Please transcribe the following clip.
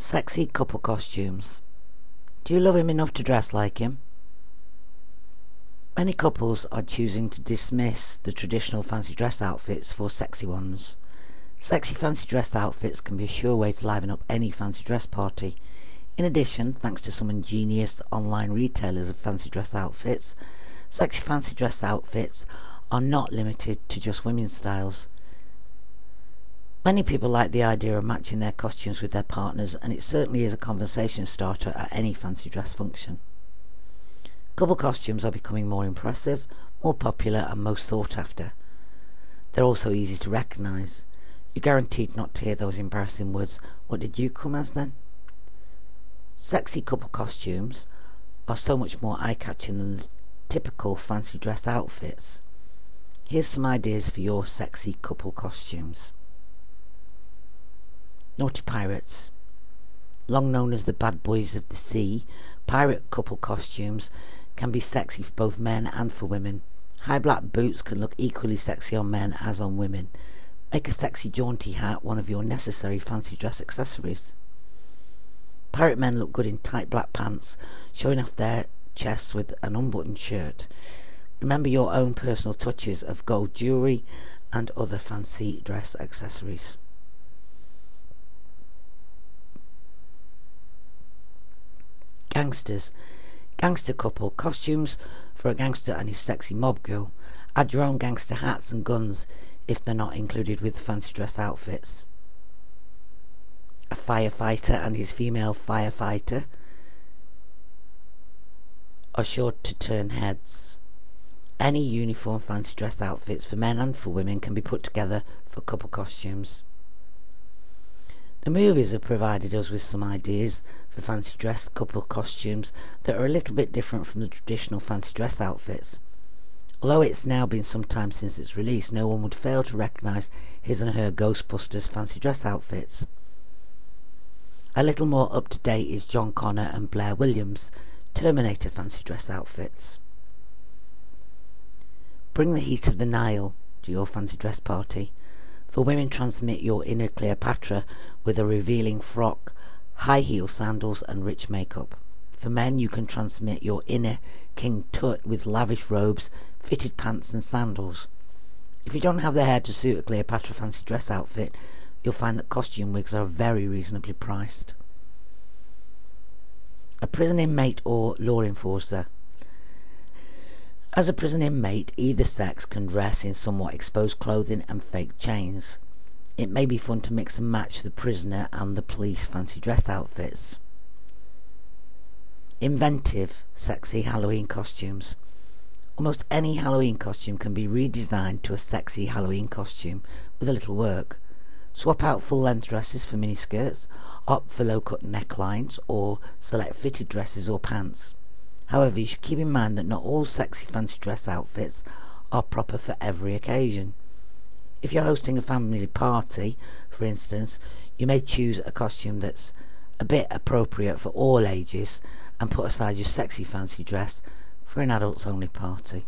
Sexy couple costumes. Do you love him enough to dress like him? Many couples are choosing to dismiss the traditional fancy dress outfits for sexy ones. Sexy fancy dress outfits can be a sure way to liven up any fancy dress party. In addition, thanks to some ingenious online retailers of fancy dress outfits, sexy fancy dress outfits are not limited to just women's styles. Many people like the idea of matching their costumes with their partners, and it certainly is a conversation starter at any fancy dress function. Couple costumes are becoming more impressive, more popular and most sought after. They're also easy to recognise. You're guaranteed not to hear those embarrassing words, "What did you come as then?" Sexy couple costumes are so much more eye-catching than the typical fancy dress outfits. Here's some ideas for your sexy couple costumes. Naughty pirates. Long known as the bad boys of the sea, pirate couple costumes can be sexy for both men and for women. High black boots can look equally sexy on men as on women. Make a sexy jaunty hat one of your necessary fancy dress accessories. Pirate men look good in tight black pants, showing off their chests with an unbuttoned shirt. Remember your own personal touches of gold jewellery and other fancy dress accessories. Gangsters. Gangster couple costumes for a gangster and his sexy mob girl. Add your own gangster hats and guns if they're not included with fancy dress outfits. A firefighter and his female firefighter are sure to turn heads. Any uniform fancy dress outfits for men and for women can be put together for couple costumes. The movies have provided us with some ideas for fancy dress couple costumes that are a little bit different from the traditional fancy dress outfits. Although it's now been some time since its release, no one would fail to recognise his and her Ghostbusters fancy dress outfits. A little more up to date is John Connor and Blair Williams' Terminator fancy dress outfits. Bring the heat of the Nile to your fancy dress party. For women, transmit your inner Cleopatra with a revealing frock, high heel sandals and rich makeup. For men, you can transmit your inner King Tut with lavish robes, fitted pants and sandals. If you don't have the hair to suit a Cleopatra fancy dress outfit, you'll find that costume wigs are very reasonably priced. A prison inmate or law enforcer. As a prison inmate, either sex can dress in somewhat exposed clothing and fake chains. It may be fun to mix and match the prisoner and the police fancy dress outfits. Inventive, sexy Halloween costumes. Almost any Halloween costume can be redesigned to a sexy Halloween costume with a little work. Swap out full-length dresses for miniskirts, opt for low-cut necklines, or select fitted dresses or pants. However, you should keep in mind that not all sexy fancy dress outfits are proper for every occasion. If you're hosting a family party, for instance, you may choose a costume that's a bit appropriate for all ages and put aside your sexy fancy dress for an adults only party.